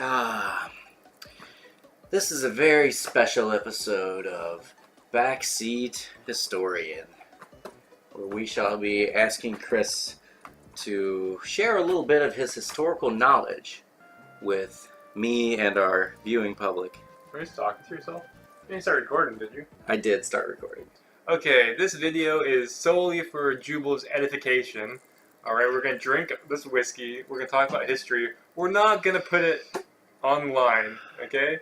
Ah, this is a very special episode of Backseat Historian, where we shall be asking Chris to share a little bit of his historical knowledge with me and our viewing public. Were you just talking to yourself? You didn't start recording, did you? I did start recording. Okay, this video is solely for Jubal's edification. Alright, we're going to drink this whiskey. We're going to talk about history. We're not going to put it online, okay?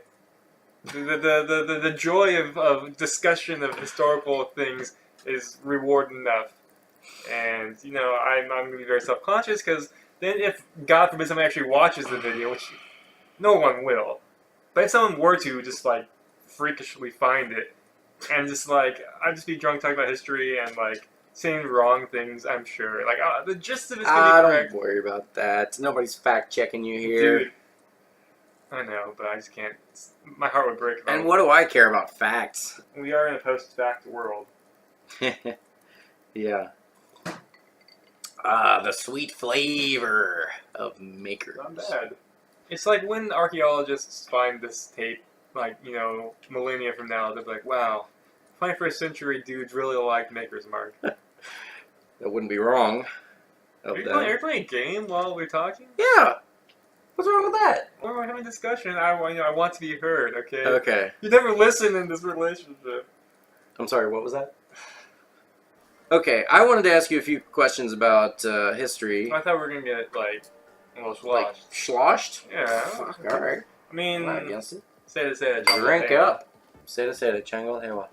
The joy of discussion of historical things is reward enough. And, you know, I'm going to be very self-conscious because then if, God forbid, someone actually watches the video, which no one will, but if someone were to just, like, freakishly find it, and just, like, I'd just be drunk talking about history and, like, saying wrong things, I'm sure. Like, the gist of it's going to be correct. Don't worry about that. Nobody's fact-checking you here. Dude, I know, but I just can't. My heart would break. And what do I care about facts? We are in a post-fact world. Yeah. The sweet flavor of makers. Not bad. It's like when archaeologists find this tape, like, you know, millennia from now, they'll be like, wow, 21st century dudes really like Maker's Mark. That wouldn't be wrong. Are you playing a game while we're talking? Yeah. What's wrong with that? Well, we're having a discussion. I want to be heard, okay? Okay. You never listen in this relationship. I'm sorry, what was that? Okay, I wanted to ask you a few questions about history. I thought we were going to get, like, a little sloshed. Like, sloshed? Yeah. Fuck, alright. I mean, I'm not against it. Say it. Drink up. Say it, Chango Hewa.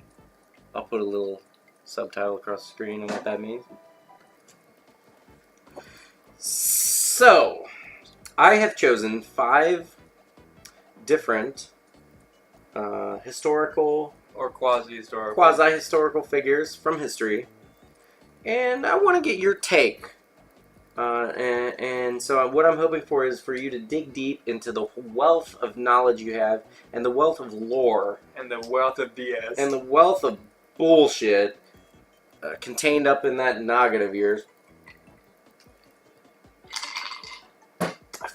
I'll put a little subtitle across the screen on what that means. So, I have chosen 5 different historical or quasi-historical. Quasi-historical figures from history, and I want to get your take. And so what I'm hoping for is for you to dig deep into the wealth of knowledge you have, and the wealth of lore, and the wealth of BS, and the wealth of bullshit contained up in that noggin of yours,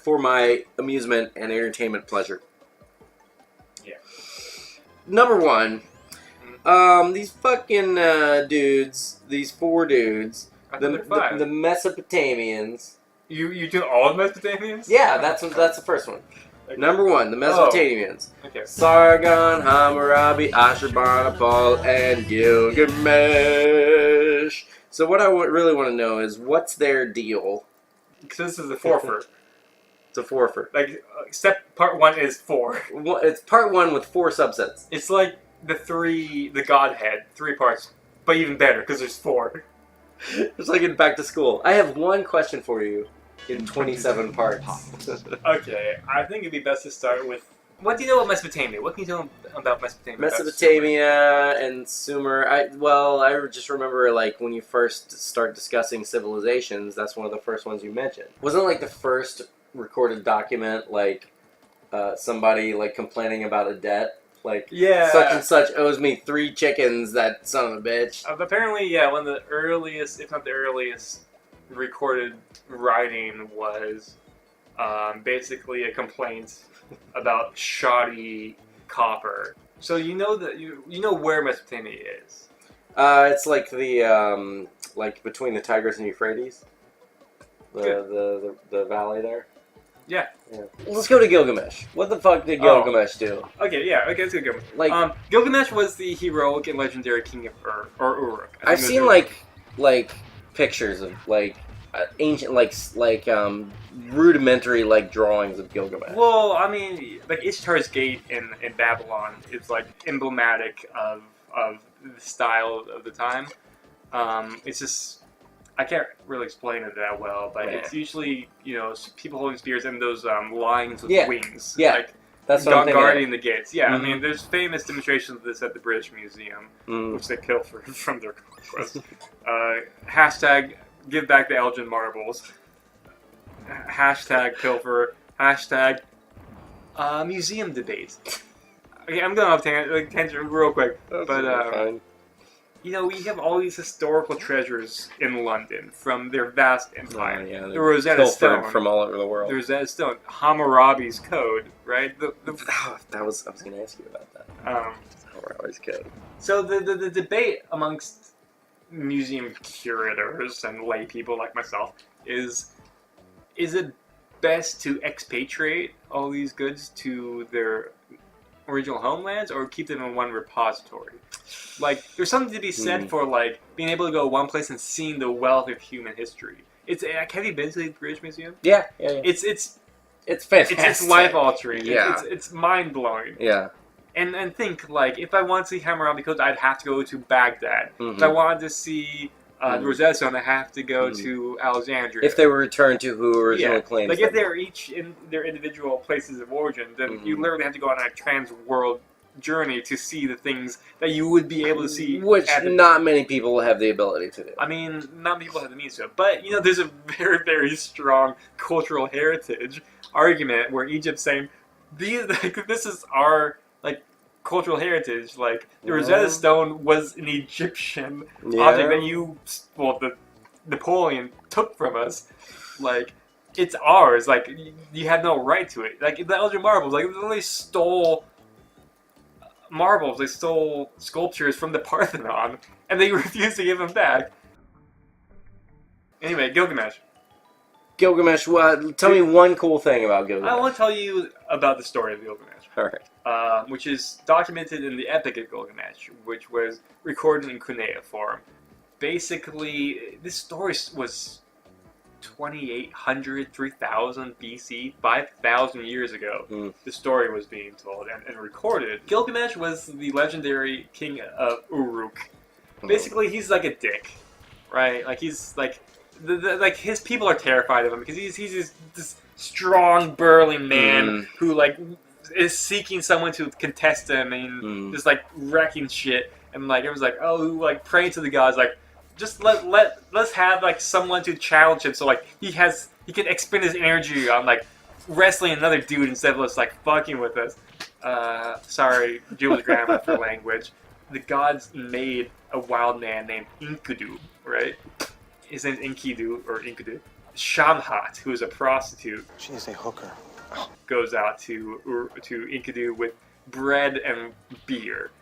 for my amusement and entertainment pleasure. Yeah. Number 1, these fucking dudes, these 4 dudes, the Mesopotamians. You do all the Mesopotamians? Yeah, that's the first one. Okay. Number 1, the Mesopotamians. Oh. Okay. Sargon, Hammurabi, Ashurbanipal, and Gilgamesh. So what I really want to know is, what's their deal? Because this is a forfeit. It's a forfeit. Like, part 1 is 4. Well, it's part 1 with 4 subsets. It's like the Godhead, 3 parts, but even better because there's 4. It's like in Back to School. I have one question for you in 27 parts. Okay, I think it'd be best to start with, what do you know about Mesopotamia? What can you tell about Mesopotamia? Mesopotamia and Sumer. I just remember, like, when you first start discussing civilizations, that's one of the first ones you mentioned. Wasn't it like the first recorded document, like, somebody, like, complaining about a debt? Like, yeah, such and such owes me 3 chickens, that son of a bitch. Apparently, yeah, one of the earliest, if not the earliest, recorded writing was basically a complaint about shoddy copper. So you know that you know where Mesopotamia is. It's like the like between the Tigris and Euphrates, the valley there. Yeah. Let's go to Gilgamesh. What the fuck did Gilgamesh do? Okay, let's go to Gilgamesh. Like, Gilgamesh was the heroic and legendary king of Ur, or Uruk. I've seen like pictures of like ancient rudimentary like drawings of Gilgamesh. Well, I mean, like Ishtar's Gate in Babylon is like emblematic of the style of the time. It's just, I can't really explain it that well, but it's usually, you know, people holding spears and those lions with wings. Yeah, like, that's what I'm thinking guarding the gates. Yeah, Mm-hmm. I mean, there's famous demonstrations of this at the British Museum, which they pilfer from their conquest. Hashtag give back the Elgin marbles. Hashtag pilfer. Hashtag museum debate. Okay, I'm going off tangent real quick, but fine. you know, we have all these historical treasures in London from their vast empire. Yeah, the Rosetta Stone from all over the world. The Rosetta Stone, Hammurabi's Code, right? I was going to ask you about that. Hammurabi's Code. So the debate amongst museum curators and lay people like myself is it best to expatriate all these goods to their original homelands or keep them in one repository? Like, there's something to be said for, like, being able to go one place and seeing the wealth of human history. It's have you been to the British Museum? Yeah. It's fantastic. It's life altering. Yeah. It's mind blowing. Yeah. And think, like, if I wanted to see Hammurabi Code, I'd have to go to Baghdad. If I wanted to see the Rosetta Stone, I have to go to Alexandria. If they were returned to who originally claimed like, if they're each in their individual places of origin, then you literally have to go on a trans-world journey to see the things that you would be able to see. Which not many people have the ability to do. I mean, not many people have the means to. But, you know, there's a very, very strong cultural heritage argument where Egypt's saying, this is our, like, cultural heritage. Like, the Rosetta Stone was an Egyptian object that the Napoleon took from us. Like, it's ours. Like, you had no right to it. Like, the Elgin marbles, like, they stole marbles, they stole sculptures from the Parthenon, and they refused to give them back. Anyway, Gilgamesh. Gilgamesh, tell me one cool thing about Gilgamesh. I want to tell you about the story of Gilgamesh. Alright. Which is documented in the Epic of Gilgamesh, which was recorded in cuneiform. Basically, this story was 2800, 3000 BC, 5,000 years ago. The story was being told and recorded. Gilgamesh was the legendary king of Uruk. Basically, he's like a dick, right? Like, he's like, like, his people are terrified of him because he's this strong, burly man who, like, is seeking someone to contest him and just, like, wrecking shit. And, like, everyone's like, oh, like, praying to the gods, like, just let's have, like, someone to challenge him so, like, he can expend his energy on, like, wrestling another dude instead of just, like, fucking with us. Sorry, Jewish grammar for language. The gods made a wild man named Enkidu, right? His name's Enkidu. Shamhat, who is a prostitute. She is a hooker. Goes out to Enkidu with bread and beer.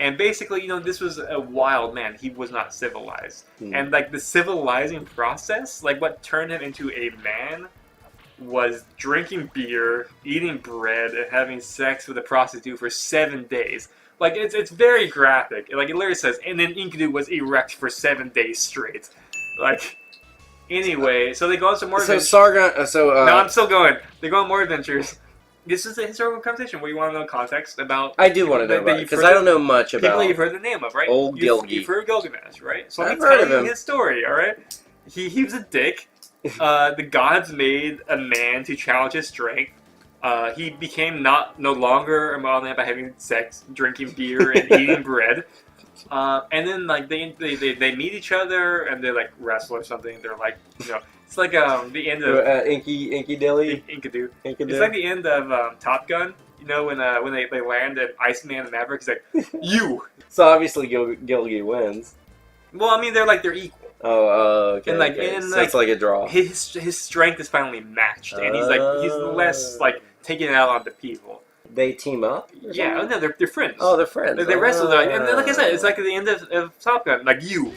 And basically, you know, this was a wild man. He was not civilized. And, like, the civilizing process, like, what turned him into a man was drinking beer, eating bread, and having sex with a prostitute for 7 days. Like, it's very graphic. Like, it literally says, and then Enkidu was erect for 7 days straight. Like, anyway, so they go on some more adventures. No, I'm still going. They go on more adventures. This is a historical conversation where you want to know context about... I do want to know about it, because I don't know much about... People that you've heard the name of, right? Old Gilgi. You've heard of Gilgamesh, right? So I've let me heard tell of you him. his story, alright? He was a dick. The gods made a man to challenge his strength. He became no longer a wild man by having sex, drinking beer, and eating bread. And then, like, they meet each other, and they, like, wrestle or something. They're like, you know... It's like the end of Inky Dilly. Enkidu. It's like the end of Top Gun. You know, when they land at Iceman and Maverick, he's like, you. So obviously Gilgi wins. Well, I mean, they're equal. Oh, okay. And, like, okay. and, So like, it's like a draw. His strength is finally matched, and he's less like taking it out on the people. They team up? Yeah, no, they're friends. Oh, they're friends. They wrestle, and like I said, it's like at the end of Top Gun. Like you,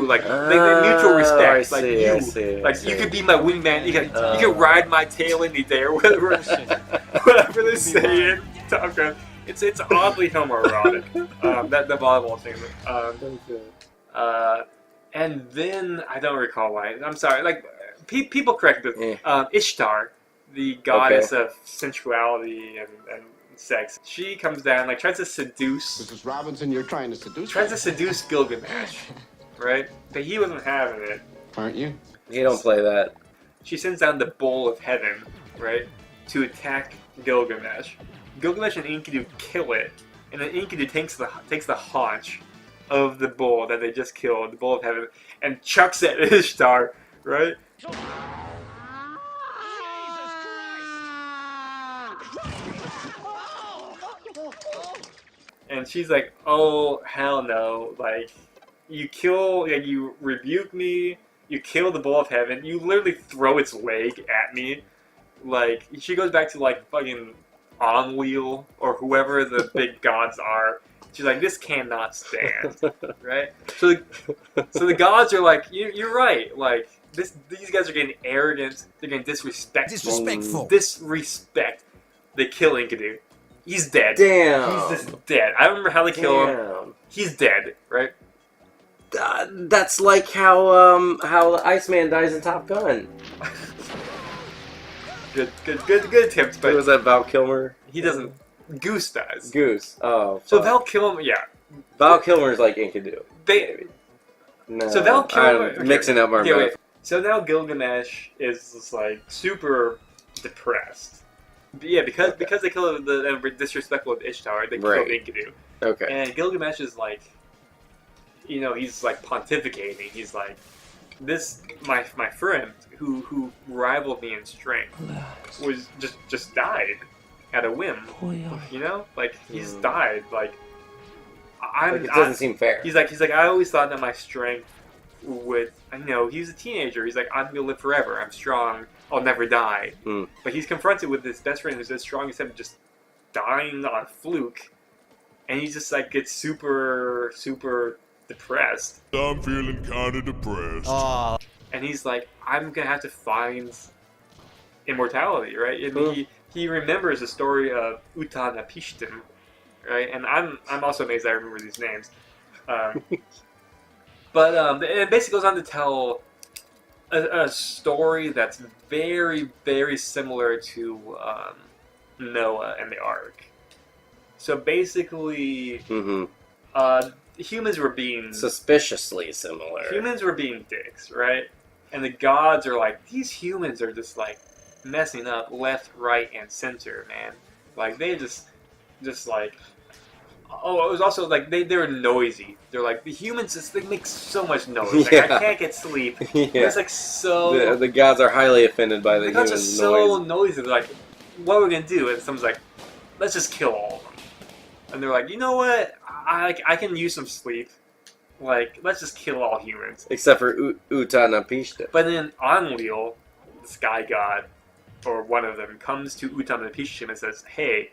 like mutual respect. Like I see. You could be my wingman. You can ride my tail in the air. Whatever they say in Top Gun. It's oddly homoerotic. That the volleyball thing. And then I don't recall why. I'm sorry. Like people correct me. Ishtar, the goddess of sensuality and sex. She comes down, like, tries to seduce... Mrs. Robinson, you're trying to seduce Tries to seduce Gilgamesh, right? But he wasn't having it. Aren't you? You don't play that. She sends down the Bull of Heaven, right? To attack Gilgamesh. Gilgamesh and Enkidu kill it, and then Enkidu takes the haunch of the bull that they just killed, the Bull of Heaven, and chucks it at Ishtar, right? And she's like, oh, hell no, like, you kill, like, you rebuke me, you kill the bowl of heaven, you literally throw its leg at me. Like, she goes back to, like, fucking Enlil or whoever the big gods are. She's like, this cannot stand, right? So the gods are like, you're right. Like, these guys are getting arrogant. They're getting disrespectful. Disrespect. They kill Enkidu. He's dead. Damn. He's just dead. I don't remember how they kill him. He's dead, right? That's like how the Iceman dies in Top Gun. Good attempt, but Was that Val Kilmer? he doesn't. Goose dies. Goose. Oh. So fuck. Val Kilmer, yeah. Val Kilmer's like Enkidu. No. So Val Kilmer. I'm mixing up our wait. So now Gilgamesh is just like super depressed. Yeah, because they killed the disrespectful of Ishtar, they killed Enkidu. Okay. And Gilgamesh is like, he's like pontificating. He's like, this my friend who rivaled me in strength was just died at a whim. Like he's died. Like it doesn't seem fair. He's like I always thought that my strength would. He's a teenager. He's like, I'm gonna live forever. I'm strong. I'll never die. But he's confronted with this best friend who's as strong as him, just dying on a fluke, and he just like gets super depressed. I'm feeling kind of depressed. And he's like, I'm gonna have to find immortality, right? And he remembers the story of Utanapishtim, right? And I'm also amazed I remember these names. But it basically goes on to tell a story that's very, very similar to Noah and the Ark. So basically, humans were being suspiciously similar. Humans were being dicks, right? And the gods are like, these humans are just like messing up left, right, and center, man. Like they just like. Oh, it was also like they were noisy. They're like, the humans they make so much noise. Like, I can't get sleep. It's like so. The gods are highly offended by the gods humans' are so noisy. They're like, what are we gonna do? And someone's like, let's just kill all of them. And they're like, you know what? I can use some sleep. Like, let's just kill all humans. Except for Utanapishtim. But then Enlil, the sky god, or one of them, comes to Utanapishtim and says, hey,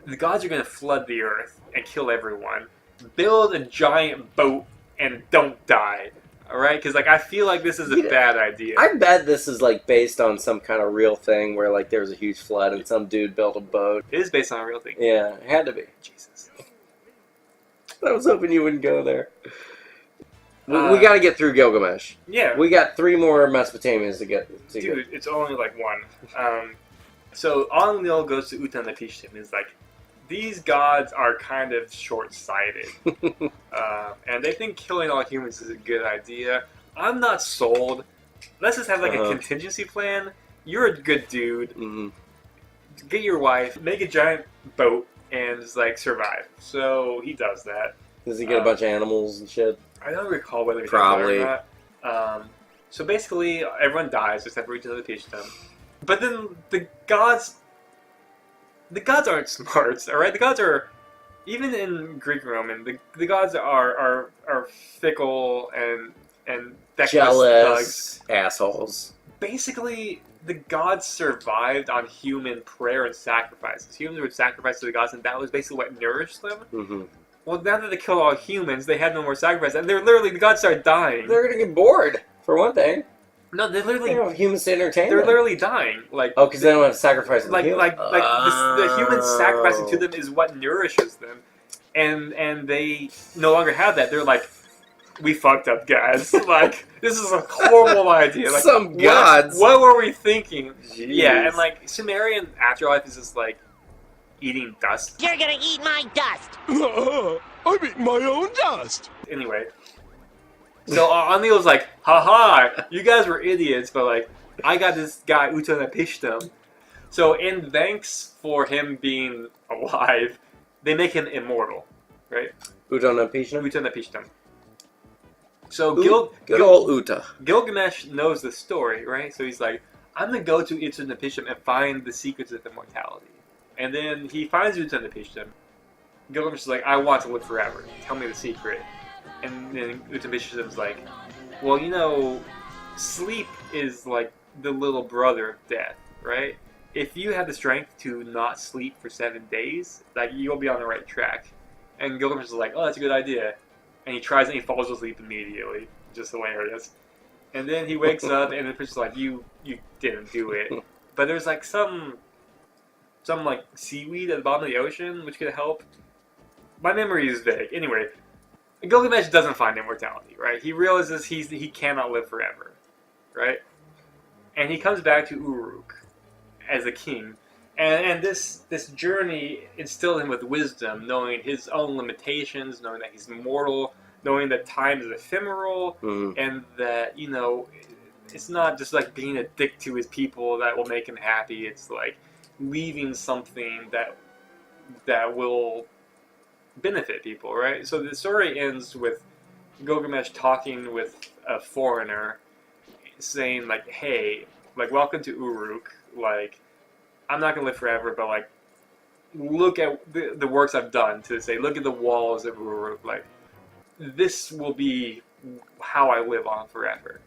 the gods are going to flood the earth and kill everyone. Build a giant boat and don't die. Alright? Because, like, I feel like this is a bad idea. I bet this is, like, based on some kind of real thing where, like, there was a huge flood and some dude built a boat. It is based on a real thing. Yeah, it had to be. Jesus. I was hoping you wouldn't go there. We got to get through Gilgamesh. Yeah. We got 3 more Mesopotamians to get. Dude, it's only, like, one. So, Enlil goes to Utanapishtim and is like, these gods are kind of short-sighted, and they think killing all humans is a good idea. I'm not sold. Let's just have like a contingency plan. You're a good dude. Get your wife, make a giant boat, and just like survive. So he does that. Does he get a bunch of animals and shit? I don't recall whether he Probably. does that or not. So basically, everyone dies except for Utanapishtim. But then the gods aren't smart, all right? The gods are, even in Greek and Roman, the gods are fickle and jealous assholes. Basically, the gods survived on human prayer and sacrifices. Humans would sacrifice to the gods, and that was basically what nourished them. Well, now that they killed all humans, they had no more sacrifice, and the gods started dying. They're gonna get bored, for one thing. No, they literally. They don't have humans to entertain They're them. literally dying. Like because they don't have to sacrifice them. The humans sacrificing to them is what nourishes them, and they no longer have that. They're like, we fucked up, guys. Like this is a horrible idea. Like some gods. What were we thinking? Jeez. Yeah, and like Sumerian afterlife is just like eating dust. You're gonna eat my dust. I'm eating my own dust. Anyway. So Enlil's like, haha, you guys were idiots, but like, I got this guy Utanapishtim. So in thanks for him being alive, they make him immortal, right? Utanapishtim. So good old Uta. Gilgamesh knows the story, right? So he's like, I'm gonna go to Utanapishtim and find the secrets of immortality. And then he finds Utanapishtim. Gilgamesh is like, I want to live forever. Tell me the secret. And then Gilgamesh is like, well, you know, sleep is like the little brother of death, right? If you have the strength to not sleep for 7 days, like you'll be on the right track. And Gilgamesh is like, oh, that's a good idea. And he tries and he falls asleep immediately. Just hilarious. And then he wakes up and the prince is like, you didn't do it. But there's like some like seaweed at the bottom of the ocean which could help. My memory is vague. Anyway, Gilgamesh doesn't find immortality, right? He realizes he cannot live forever, right? And he comes back to Uruk as a king. And this journey instilled him with wisdom, knowing his own limitations, knowing that he's mortal, knowing that time is ephemeral, and that, you know, it's not just like being a dick to his people that will make him happy. It's like leaving something that will benefit people, right? So the story ends with Gilgamesh talking with a foreigner, saying like, "Hey, like, welcome to Uruk. Like, I'm not gonna live forever, but like, look at the works I've done to say, look at the walls of Uruk. Like, this will be how I live on forever."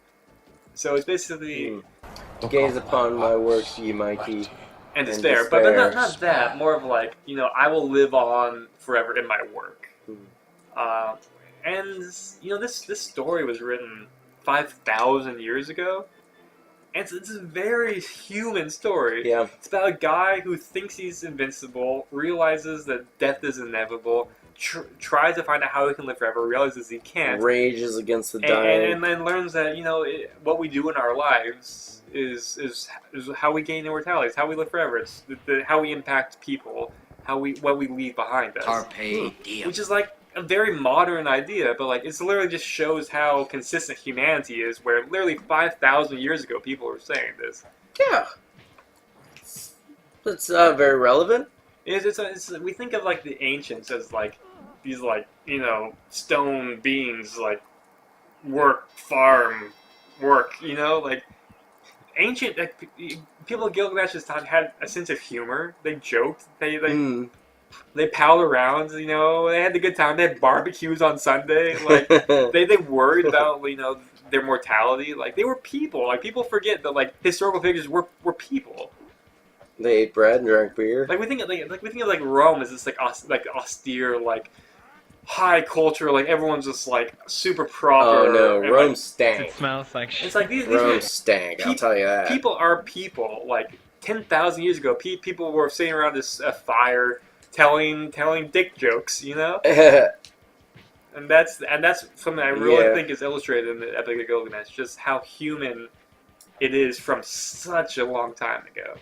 So it's basically Gaze upon my works, ye mighty. and despair, but not that. More of like, you know, I will live on forever in my work. And you know, this story was written 5,000 years ago. And it's a very human story. Yeah. It's about a guy who thinks he's invincible, realizes that death is inevitable, tries to find out how he can live forever, realizes he can't. Rages against the dying. And then learns that, you know, what we do in our lives is how we gain immortality. It's how we live forever. It's how we impact people, what we leave behind us. Carpe diem. Which is like a very modern idea, but like it's literally just shows how consistent humanity is. Where literally 5,000 years ago, people were saying this. Yeah. It's very relevant. It's we think of like the ancients as like these like, you know, stone beings, like work, farm, work. You know, like ancient like people of Gilgamesh's time had a sense of humor. They joked. They palled around, you know. They had a good time. They had barbecues on Sunday. Like they worried about, you know, their mortality. Like they were people. Like people forget that like historical figures were people. They ate bread and drank beer. Like we think of Rome as this like austere, like high culture. Like everyone's just like super proper. Oh no, and, Rome like, stank. It smells like shit. It's like these Rome are, stank. I'll tell you that. People are people. Like 10,000 years ago, people were sitting around this fire. Telling dick jokes, you know, and that's something I really think is illustrated in the Epic of Gilgamesh. Just how human it is from such a long time ago.